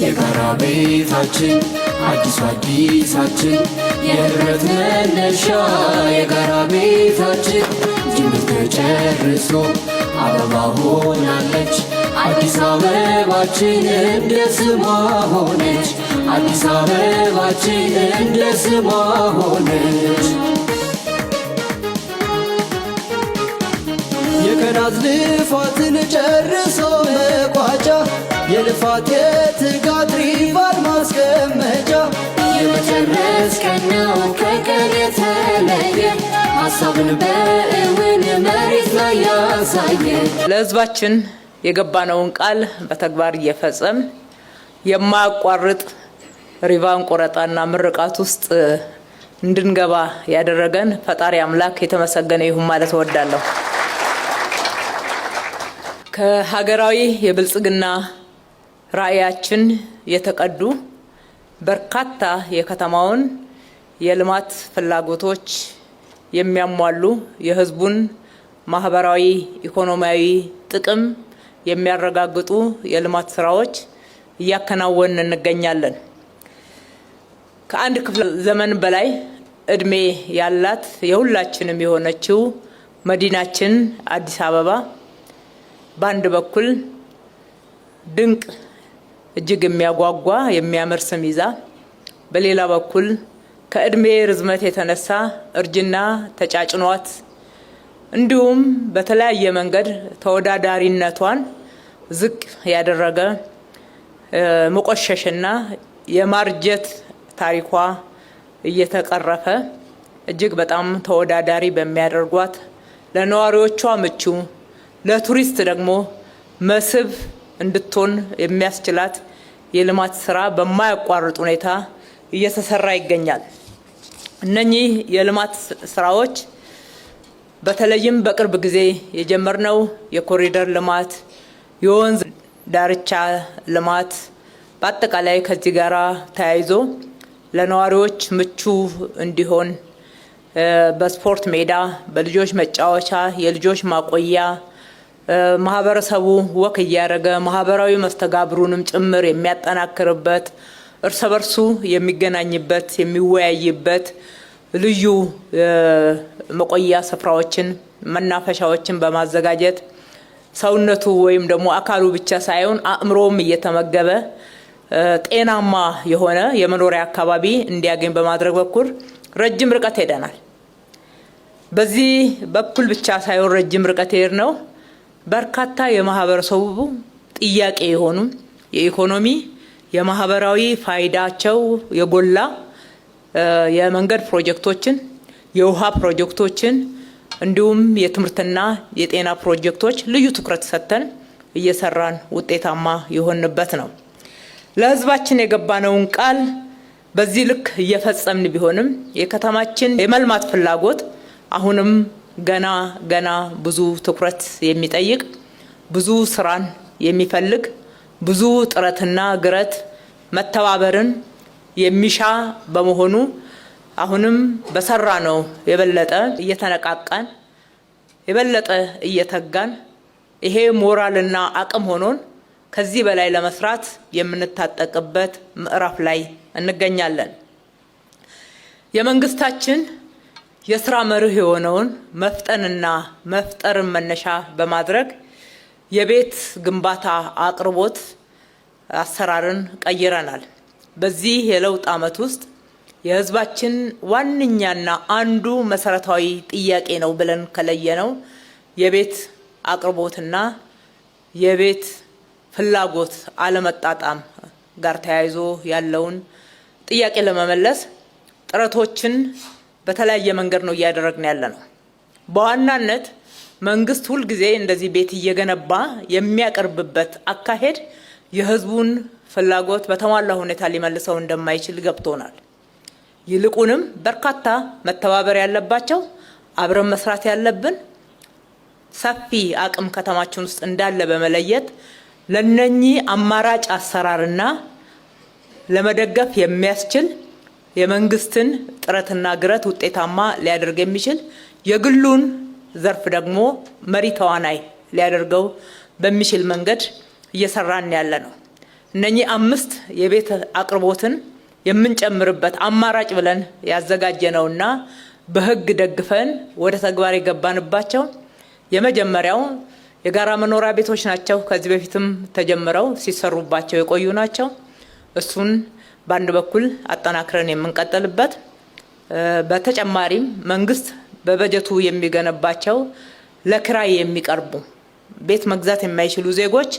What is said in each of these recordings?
የጋራ ቤታችን አዲሱ አዲሳችን የህብረት መነሻ የጋራ ቤታችን ጅምር ተጨርሶ አበባ ሆናለች አዲስ አበባችን እንደ ስሟ ሆነች አዲስ አበባችን እንደ ስሟ ሆነች የቀናት ልፋትን ጨርሶ መቋጫ የልፋት የትጋት ሪቫን ማስቀመጫ የመጨረስ ቀን ነው ከቀን የተለየ ሀሳብን በእውን መሬት ላይ ያሳየ ለህዝባችን የገባነውን ቃል በተግባር እየፈጸም የማያቋርጥ ሪቫን ቆረጣና ምርቃት ውስጥ እንድንገባ ያደረገን ፈጣሪ አምላክ የተመሰገነ ይሁን ማለት እወዳለሁ። ከሀገራዊ የብልጽግና ራዕያችን የተቀዱ በርካታ የከተማውን የልማት ፍላጎቶች የሚያሟሉ የህዝቡን ማህበራዊ ኢኮኖሚያዊ ጥቅም የሚያረጋግጡ የልማት ስራዎች እያከናወንን እንገኛለን። ከአንድ ክፍለ ዘመን በላይ እድሜ ያላት የሁላችንም የሆነችው መዲናችን አዲስ አበባ በአንድ በኩል ድንቅ እጅግ የሚያጓጓ የሚያምር ስም ይዛ በሌላ በኩል ከእድሜ ርዝመት የተነሳ እርጅና ተጫጭኗት እንዲሁም በተለያየ መንገድ ተወዳዳሪነቷን ዝቅ ያደረገ መቆሸሽና የማርጀት ታሪኳ እየተቀረፈ እጅግ በጣም ተወዳዳሪ በሚያደርጓት ለነዋሪዎቿ ምቹ ለቱሪስት ደግሞ መስህብ እንድትሆን የሚያስችላት የልማት ስራ በማያቋርጥ ሁኔታ እየተሰራ ይገኛል። እነኚህ የልማት ስራዎች በተለይም በቅርብ ጊዜ የጀመርነው የኮሪደር ልማት፣ የወንዝ ዳርቻ ልማት በአጠቃላይ ከዚህ ጋር ተያይዞ ለነዋሪዎች ምቹ እንዲሆን በስፖርት ሜዳ፣ በልጆች መጫወቻ፣ የልጆች ማቆያ ማህበረሰቡ ወክ እያደረገ ማህበራዊ መስተጋብሩንም ጭምር የሚያጠናክርበት እርስ በርሱ የሚገናኝበት የሚወያይበት ልዩ መቆያ ስፍራዎችን መናፈሻዎችን በማዘጋጀት ሰውነቱ ወይም ደግሞ አካሉ ብቻ ሳይሆን አእምሮም እየተመገበ ጤናማ የሆነ የመኖሪያ አካባቢ እንዲያገኝ በማድረግ በኩል ረጅም ርቀት ሄደናል። በዚህ በኩል ብቻ ሳይሆን ረጅም ርቀት ሄድ ነው በርካታ የማህበረሰቡ ጥያቄ የሆኑ የኢኮኖሚ የማህበራዊ ፋይዳቸው የጎላ የመንገድ ፕሮጀክቶችን፣ የውሃ ፕሮጀክቶችን እንዲሁም የትምህርትና የጤና ፕሮጀክቶች ልዩ ትኩረት ሰጥተን እየሰራን ውጤታማ የሆንበት ነው። ለህዝባችን የገባነውን ቃል በዚህ ልክ እየፈጸምን ቢሆንም የከተማችን የመልማት ፍላጎት አሁንም ገና ብዙ ትኩረት የሚጠይቅ ብዙ ስራን የሚፈልግ ብዙ ጥረትና ግረት መተባበርን የሚሻ በመሆኑ አሁንም በሰራ ነው የበለጠ እየተነቃቃን የበለጠ እየተጋን ይሄ ሞራልና አቅም ሆኖን ከዚህ በላይ ለመስራት የምንታጠቅበት ምዕራፍ ላይ እንገኛለን። የመንግስታችን የስራ መርህ የሆነውን መፍጠንና መፍጠርን መነሻ በማድረግ የቤት ግንባታ አቅርቦት አሰራርን ቀይረናል። በዚህ የለውጥ ዓመት ውስጥ የህዝባችን ዋነኛና አንዱ መሰረታዊ ጥያቄ ነው ብለን ከለየነው የቤት አቅርቦትና የቤት ፍላጎት አለመጣጣም ጋር ተያይዞ ያለውን ጥያቄ ለመመለስ ጥረቶችን በተለያየ መንገድ ነው እያደረግን ያለነው። በዋናነት መንግስት ሁል ጊዜ እንደዚህ ቤት እየገነባ የሚያቀርብበት አካሄድ የህዝቡን ፍላጎት በተሟላ ሁኔታ ሊመልሰው እንደማይችል ገብቶናል። ይልቁንም በርካታ መተባበር ያለባቸው አብረን መስራት ያለብን ሰፊ አቅም ከተማችን ውስጥ እንዳለ በመለየት ለነኚህ አማራጭ አሰራርና ለመደገፍ የሚያስችል የመንግስትን ጥረትና ግረት ውጤታማ ሊያደርግ የሚችል የግሉን ዘርፍ ደግሞ መሪ ተዋናይ ሊያደርገው በሚችል መንገድ እየሰራን ያለ ነው። እነኚህ 5 የቤት አቅርቦትን የምንጨምርበት አማራጭ ብለን ያዘጋጀነውና በህግ ደግፈን ወደ ተግባር የገባንባቸው የመጀመሪያው የጋራ መኖሪያ ቤቶች ናቸው። ከዚህ በፊትም ተጀምረው ሲሰሩባቸው የቆዩ ናቸው። እሱን በአንድ በኩል አጠናክረን የምንቀጥልበት፣ በተጨማሪም መንግስት በበጀቱ የሚገነባቸው ለክራይ የሚቀርቡ ቤት መግዛት የማይችሉ ዜጎች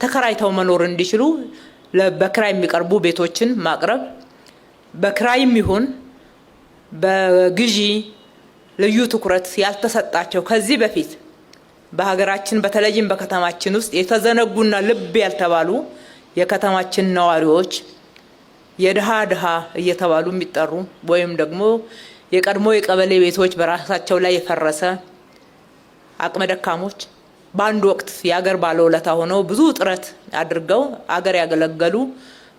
ተከራይተው መኖር እንዲችሉ በክራይ የሚቀርቡ ቤቶችን ማቅረብ፣ በክራይም ይሁን በግዢ ልዩ ትኩረት ያልተሰጣቸው ከዚህ በፊት በሀገራችን በተለይም በከተማችን ውስጥ የተዘነጉና ልብ ያልተባሉ የከተማችን ነዋሪዎች የድሃ እየተባሉ የሚጠሩ ወይም ደግሞ የቀድሞ የቀበሌ ቤቶች በራሳቸው ላይ የፈረሰ አቅመ ደካሞች በአንድ ወቅት የአገር ባለውለታ ሆነው ብዙ ጥረት አድርገው አገር ያገለገሉ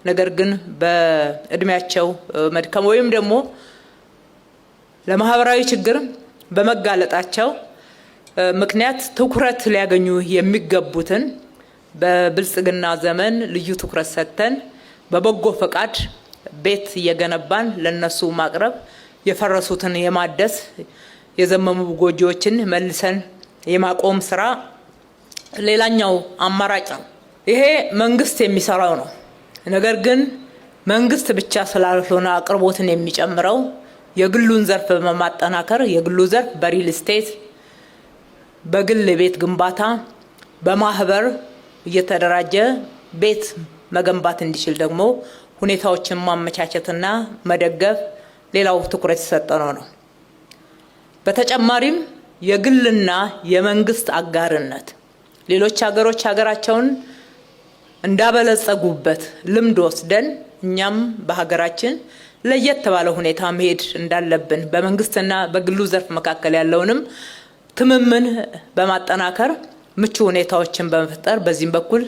ነገር ግን በእድሜያቸው መድከም ወይም ደግሞ ለማህበራዊ ችግር በመጋለጣቸው ምክንያት ትኩረት ሊያገኙ የሚገቡትን በብልጽግና ዘመን ልዩ ትኩረት ሰጥተን በበጎ ፈቃድ ቤት እየገነባን ለነሱ ማቅረብ፣ የፈረሱትን የማደስ የዘመሙ ጎጆዎችን መልሰን የማቆም ስራ ሌላኛው አማራጭ ነው። ይሄ መንግስት የሚሰራው ነው። ነገር ግን መንግስት ብቻ ስላልሆነ አቅርቦትን የሚጨምረው የግሉን ዘርፍ በማጠናከር የግሉ ዘርፍ በሪል ስቴት፣ በግል ቤት ግንባታ፣ በማህበር እየተደራጀ ቤት መገንባት እንዲችል ደግሞ ሁኔታዎችን ማመቻቸትና መደገፍ ሌላው ትኩረት የተሰጠው ነው። በተጨማሪም የግልና የመንግስት አጋርነት ሌሎች ሀገሮች ሀገራቸውን እንዳበለጸጉበት ልምድ ወስደን እኛም በሀገራችን ለየት ባለ ሁኔታ መሄድ እንዳለብን በመንግስትና በግሉ ዘርፍ መካከል ያለውንም ትምምን በማጠናከር ምቹ ሁኔታዎችን በመፍጠር በዚህም በኩል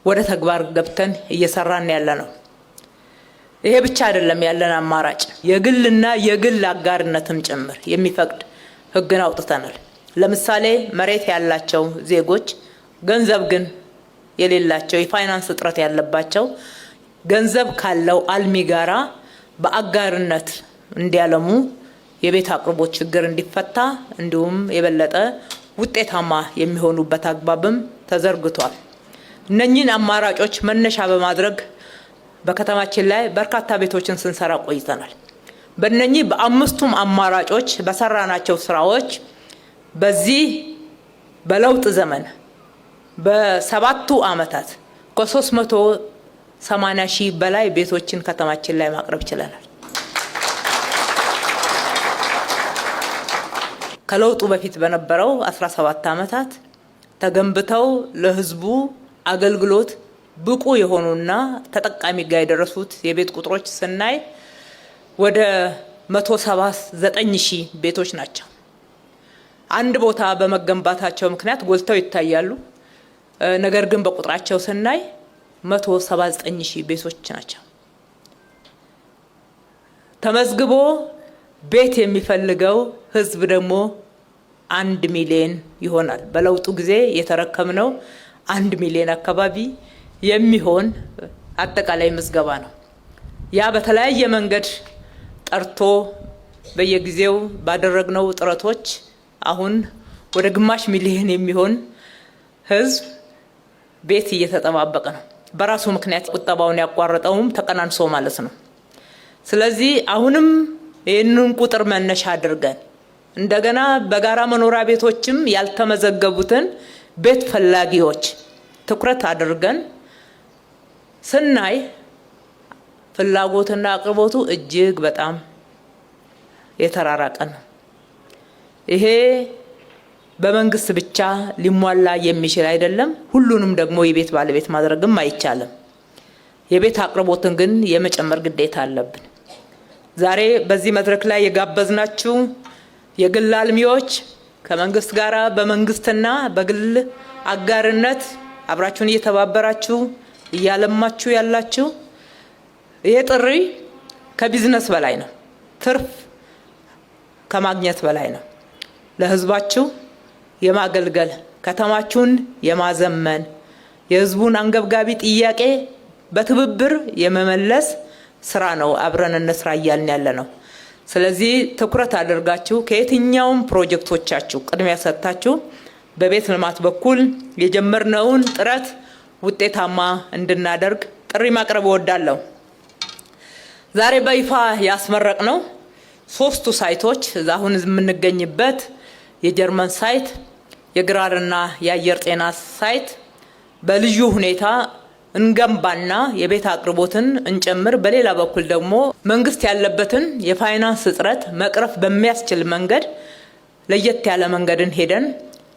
ወደ ተግባር ገብተን እየሰራን ያለ ነው። ይሄ ብቻ አይደለም ያለን አማራጭ የግልና የግል አጋርነትም ጭምር የሚፈቅድ ህግን አውጥተናል። ለምሳሌ መሬት ያላቸው ዜጎች ገንዘብ ግን የሌላቸው የፋይናንስ እጥረት ያለባቸው ገንዘብ ካለው አልሚ ጋራ በአጋርነት እንዲያለሙ የቤት አቅርቦት ችግር እንዲፈታ እንዲሁም የበለጠ ውጤታማ የሚሆኑበት አግባብም ተዘርግቷል። እነኚህን አማራጮች መነሻ በማድረግ በከተማችን ላይ በርካታ ቤቶችን ስንሰራ ቆይተናል። በእነኚህ በአምስቱም አማራጮች በሰራናቸው ስራዎች በዚህ በለውጥ ዘመን በ7 ዓመታት ከ380 ሺህ በላይ ቤቶችን ከተማችን ላይ ማቅረብ ችለናል። ከለውጡ በፊት በነበረው 17 ዓመታት ተገንብተው ለህዝቡ አገልግሎት ብቁ የሆኑና ተጠቃሚ ጋር የደረሱት የቤት ቁጥሮች ስናይ ወደ 179 ሺህ ቤቶች ናቸው። አንድ ቦታ በመገንባታቸው ምክንያት ጎልተው ይታያሉ። ነገር ግን በቁጥራቸው ስናይ 179 ሺህ ቤቶች ናቸው። ተመዝግቦ ቤት የሚፈልገው ህዝብ ደግሞ 1 ሚሊዮን ይሆናል። በለውጡ ጊዜ የተረከምነው 1 ሚሊዮን አካባቢ የሚሆን አጠቃላይ ምዝገባ ነው። ያ በተለያየ መንገድ ጠርቶ በየጊዜው ባደረግነው ጥረቶች አሁን ወደ ግማሽ ሚሊዮን የሚሆን ህዝብ ቤት እየተጠባበቀ ነው። በራሱ ምክንያት ቁጠባውን ያቋረጠውም ተቀናንሶ ማለት ነው። ስለዚህ አሁንም ይህንን ቁጥር መነሻ አድርገን እንደገና በጋራ መኖሪያ ቤቶችም ያልተመዘገቡትን ቤት ፈላጊዎች ትኩረት አድርገን ስናይ ፍላጎትና አቅርቦቱ እጅግ በጣም የተራራቀ ነው። ይሄ በመንግስት ብቻ ሊሟላ የሚችል አይደለም። ሁሉንም ደግሞ የቤት ባለቤት ማድረግም አይቻልም። የቤት አቅርቦትን ግን የመጨመር ግዴታ አለብን። ዛሬ በዚህ መድረክ ላይ የጋበዝናችሁ የግል አልሚዎች ከመንግስት ጋራ በመንግስትና በግል አጋርነት አብራችሁን እየተባበራችሁ እያለማችሁ ያላችሁ ይሄ ጥሪ ከቢዝነስ በላይ ነው። ትርፍ ከማግኘት በላይ ነው። ለህዝባችሁ የማገልገል ከተማችሁን የማዘመን የህዝቡን አንገብጋቢ ጥያቄ በትብብር የመመለስ ስራ ነው አብረን እንስራ እያልን ያለ ነው። ስለዚህ ትኩረት አድርጋችሁ ከየትኛውም ፕሮጀክቶቻችሁ ቅድሚያ ሰጥታችሁ በቤት ልማት በኩል የጀመርነውን ጥረት ውጤታማ እንድናደርግ ጥሪ ማቅረብ እወዳለሁ። ዛሬ በይፋ ያስመረቅነው 3ቱ ሳይቶች አሁን የምንገኝበት የጀርመን ሳይት፣ የግራርና የአየር ጤና ሳይት በልዩ ሁኔታ እንገንባና የቤት አቅርቦትን እንጨምር። በሌላ በኩል ደግሞ መንግስት ያለበትን የፋይናንስ እጥረት መቅረፍ በሚያስችል መንገድ ለየት ያለ መንገድን ሄደን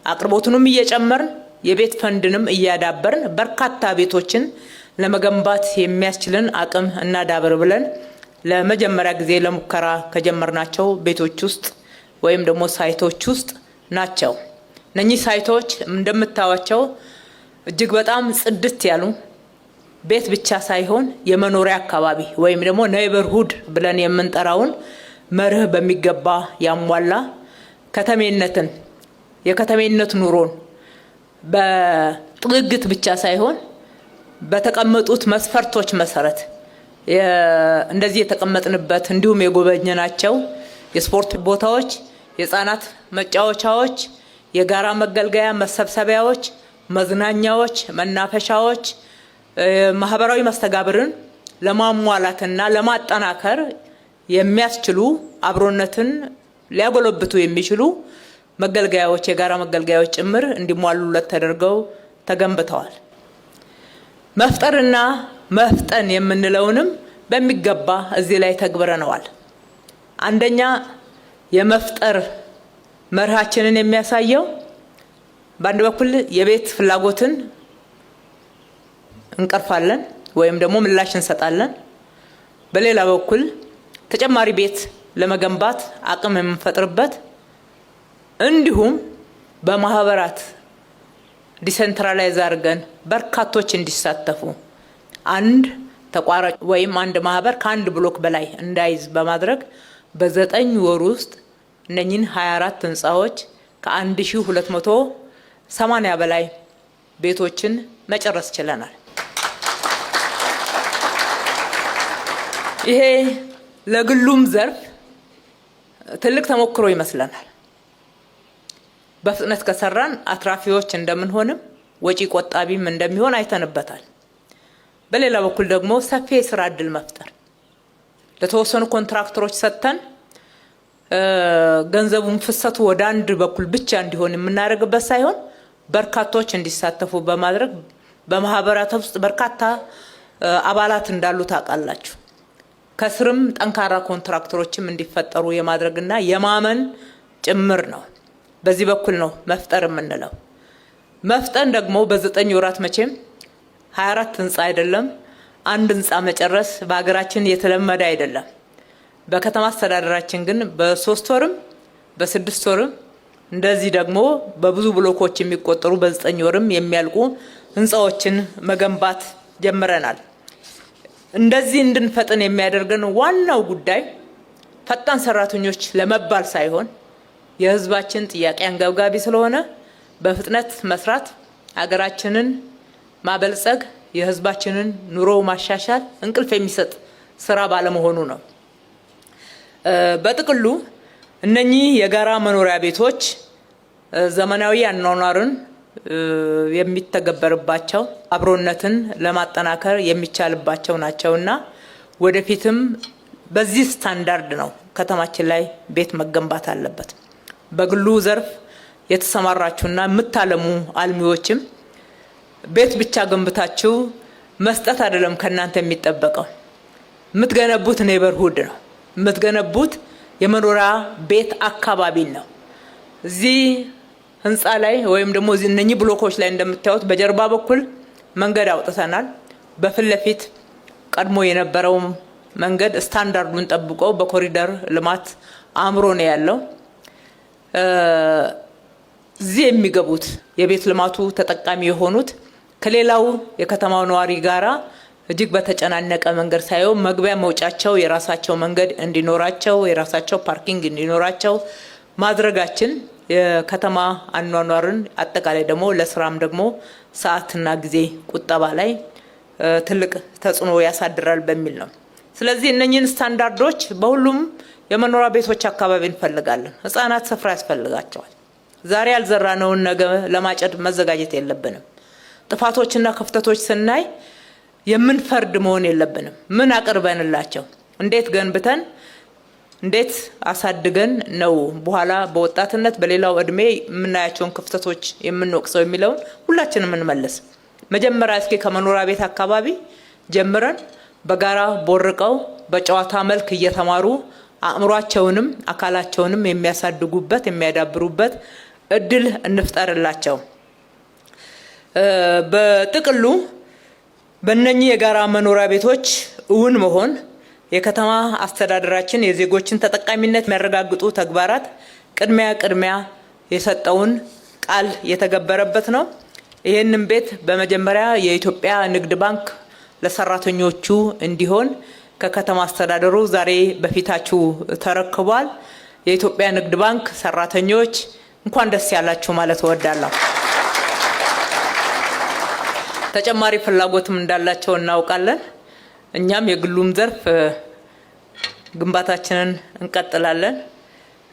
አቅርቦቱንም እየጨመርን የቤት ፈንድንም እያዳበርን በርካታ ቤቶችን ለመገንባት የሚያስችልን አቅም እናዳብር ብለን ለመጀመሪያ ጊዜ ለሙከራ ከጀመርናቸው ቤቶች ውስጥ ወይም ደግሞ ሳይቶች ውስጥ ናቸው። እነኚህ ሳይቶች እንደምታዩቸው እጅግ በጣም ጽድት ያሉ ቤት ብቻ ሳይሆን የመኖሪያ አካባቢ ወይም ደግሞ ኔይበርሁድ ብለን የምንጠራውን መርህ በሚገባ ያሟላ ከተሜነትን የከተሜነት ኑሮን በጥግግት ብቻ ሳይሆን በተቀመጡት መስፈርቶች መሰረት እንደዚህ የተቀመጥንበት እንዲሁም የጎበኘናቸው የስፖርት ቦታዎች፣ የህፃናት መጫወቻዎች፣ የጋራ መገልገያ መሰብሰቢያዎች፣ መዝናኛዎች፣ መናፈሻዎች ማህበራዊ መስተጋብርን ለማሟላትና ለማጠናከር የሚያስችሉ አብሮነትን ሊያጎለብቱ የሚችሉ መገልገያዎች የጋራ መገልገያዎች ጭምር እንዲሟሉለት ተደርገው ተገንብተዋል። መፍጠርና መፍጠን የምንለውንም በሚገባ እዚህ ላይ ተግብረነዋል። አንደኛ የመፍጠር መርሃችንን የሚያሳየው በአንድ በኩል የቤት ፍላጎትን እንቀርፋለን ወይም ደግሞ ምላሽ እንሰጣለን። በሌላ በኩል ተጨማሪ ቤት ለመገንባት አቅም የምንፈጥርበት እንዲሁም በማህበራት ዲሰንትራላይዝ አድርገን በርካቶች እንዲሳተፉ አንድ ተቋራጭ ወይም አንድ ማህበር ከአንድ ብሎክ በላይ እንዳይዝ በማድረግ በ9 ወር ውስጥ እነኚህን 24 ህንፃዎች ከ1280 በላይ ቤቶችን መጨረስ ችለናል። ይሄ ለግሉም ዘርፍ ትልቅ ተሞክሮ ይመስለናል። በፍጥነት ከሰራን አትራፊዎች እንደምንሆንም ወጪ ቆጣቢም እንደሚሆን አይተንበታል። በሌላ በኩል ደግሞ ሰፊ የስራ እድል መፍጠር ለተወሰኑ ኮንትራክተሮች ሰጥተን ገንዘቡን ፍሰቱ ወደ አንድ በኩል ብቻ እንዲሆን የምናደርግበት ሳይሆን በርካቶች እንዲሳተፉ በማድረግ በማህበራት ውስጥ በርካታ አባላት እንዳሉ ታውቃላችሁ። ከስርም ጠንካራ ኮንትራክተሮችም እንዲፈጠሩ የማድረግና የማመን ጭምር ነው። በዚህ በኩል ነው መፍጠር የምንለው። መፍጠን ደግሞ በ9 ወራት መቼም 24 ህንፃ አይደለም አንድ ህንፃ መጨረስ በሀገራችን የተለመደ አይደለም። በከተማ አስተዳደራችን ግን በ3 ወርም በ6 ወርም እንደዚህ ደግሞ በብዙ ብሎኮች የሚቆጠሩ በ9 ወርም የሚያልቁ ህንፃዎችን መገንባት ጀምረናል። እንደዚህ እንድንፈጥን የሚያደርገን ዋናው ጉዳይ ፈጣን ሰራተኞች ለመባል ሳይሆን የህዝባችን ጥያቄ አንገብጋቢ ስለሆነ በፍጥነት መስራት ሀገራችንን ማበልጸግ የህዝባችንን ኑሮ ማሻሻል እንቅልፍ የሚሰጥ ስራ ባለመሆኑ ነው። በጥቅሉ እነኚህ የጋራ መኖሪያ ቤቶች ዘመናዊ አኗኗርን የሚተገበርባቸው አብሮነትን ለማጠናከር የሚቻልባቸው ናቸውና ወደፊትም በዚህ ስታንዳርድ ነው ከተማችን ላይ ቤት መገንባት አለበት። በግሉ ዘርፍ የተሰማራችሁና የምታለሙ አልሚዎችም ቤት ብቻ ገንብታችሁ መስጠት አይደለም ከናንተ የሚጠበቀው። የምትገነቡት ኔይበርሁድ ነው። የምትገነቡት የመኖሪያ ቤት አካባቢ ነው። እዚህ ህንፃ ላይ ወይም ደግሞ እነኚህ ብሎኮች ላይ እንደምታዩት በጀርባ በኩል መንገድ አውጥተናል። በፊት ለፊት ቀድሞ የነበረው መንገድ ስታንዳርዱን ጠብቆ በኮሪደር ልማት አምሮ ነው ያለው። እዚህ የሚገቡት የቤት ልማቱ ተጠቃሚ የሆኑት ከሌላው የከተማው ነዋሪ ጋራ እጅግ በተጨናነቀ መንገድ ሳይሆን መግቢያ መውጫቸው የራሳቸው መንገድ እንዲኖራቸው የራሳቸው ፓርኪንግ እንዲኖራቸው ማድረጋችን የከተማ አኗኗርን አጠቃላይ ደግሞ ለስራም ደግሞ ሰዓትና ጊዜ ቁጠባ ላይ ትልቅ ተጽዕኖ ያሳድራል በሚል ነው። ስለዚህ እነኚህን ስታንዳርዶች በሁሉም የመኖሪያ ቤቶች አካባቢ እንፈልጋለን። ህፃናት ስፍራ ያስፈልጋቸዋል። ዛሬ ያልዘራነውን ነገ ለማጨድ መዘጋጀት የለብንም። ጥፋቶችና ክፍተቶች ስናይ የምንፈርድ መሆን የለብንም። ምን አቅርበንላቸው እንዴት ገንብተን እንዴት አሳድገን ነው በኋላ በወጣትነት በሌላው እድሜ የምናያቸውን ክፍተቶች የምንወቅሰው የሚለውን ሁላችንም እንመለስ። መጀመሪያ እስኪ ከመኖሪያ ቤት አካባቢ ጀምረን በጋራ ቦርቀው በጨዋታ መልክ እየተማሩ አእምሯቸውንም አካላቸውንም የሚያሳድጉበት የሚያዳብሩበት እድል እንፍጠርላቸው። በጥቅሉ በእነኚህ የጋራ መኖሪያ ቤቶች እውን መሆን የከተማ አስተዳደራችን የዜጎችን ተጠቃሚነት የሚያረጋግጡ ተግባራት ቅድሚያ የሰጠውን ቃል የተገበረበት ነው። ይህንን ቤት በመጀመሪያ የኢትዮጵያ ንግድ ባንክ ለሰራተኞቹ እንዲሆን ከከተማ አስተዳደሩ ዛሬ በፊታችሁ ተረክቧል። የኢትዮጵያ ንግድ ባንክ ሰራተኞች እንኳን ደስ ያላችሁ ማለት እወዳለሁ። ተጨማሪ ፍላጎትም እንዳላቸው እናውቃለን። እኛም የግሉም ዘርፍ ግንባታችንን እንቀጥላለን።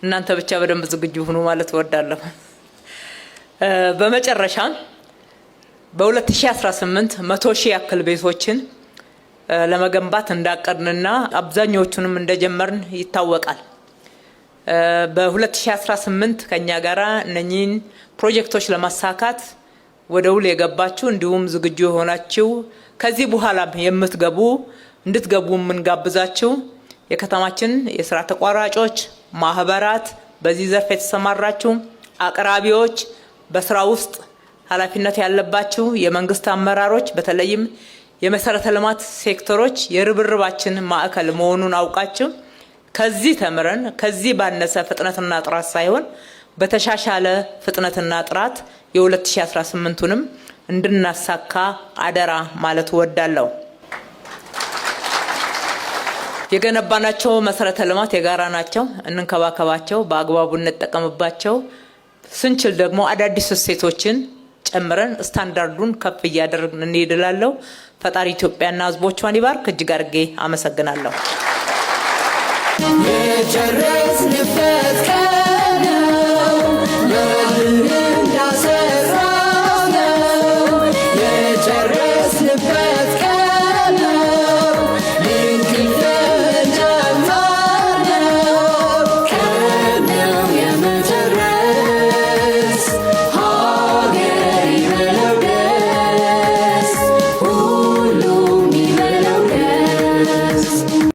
እናንተ ብቻ በደንብ ዝግጁ ሁኑ ማለት እወዳለሁ። በመጨረሻ በ2018 100,000 ያክል ቤቶችን ለመገንባት እንዳቀድንና አብዛኞቹንም እንደጀመርን ይታወቃል። በ2018 ከኛ ጋራ እነኚህን ፕሮጀክቶች ለማሳካት ወደ ውል የገባችሁ እንዲሁም ዝግጁ የሆናችሁ ከዚህ በኋላ የምትገቡ እንድትገቡ የምንጋብዛችሁ የከተማችን የስራ ተቋራጮች፣ ማህበራት፣ በዚህ ዘርፍ የተሰማራችሁ አቅራቢዎች፣ በስራ ውስጥ ኃላፊነት ያለባችሁ የመንግስት አመራሮች፣ በተለይም የመሰረተ ልማት ሴክተሮች የርብርባችን ማዕከል መሆኑን አውቃችሁ ከዚህ ተምረን ከዚህ ባነሰ ፍጥነትና ጥራት ሳይሆን በተሻሻለ ፍጥነትና ጥራት የ2018ቱንም እንድናሳካ አደራ ማለት እወዳለሁ። የገነባናቸው መሰረተ ልማት የጋራ ናቸው። እንንከባከባቸው፣ በአግባቡ እንጠቀምባቸው። ስንችል ደግሞ አዳዲስ እሴቶችን ጨምረን ስታንዳርዱን ከፍ እያደረግን እንሄድላለሁ። ፈጣሪ ኢትዮጵያና ሕዝቦቿን ይባርክ። እጅግ አድርጌ አመሰግናለሁ።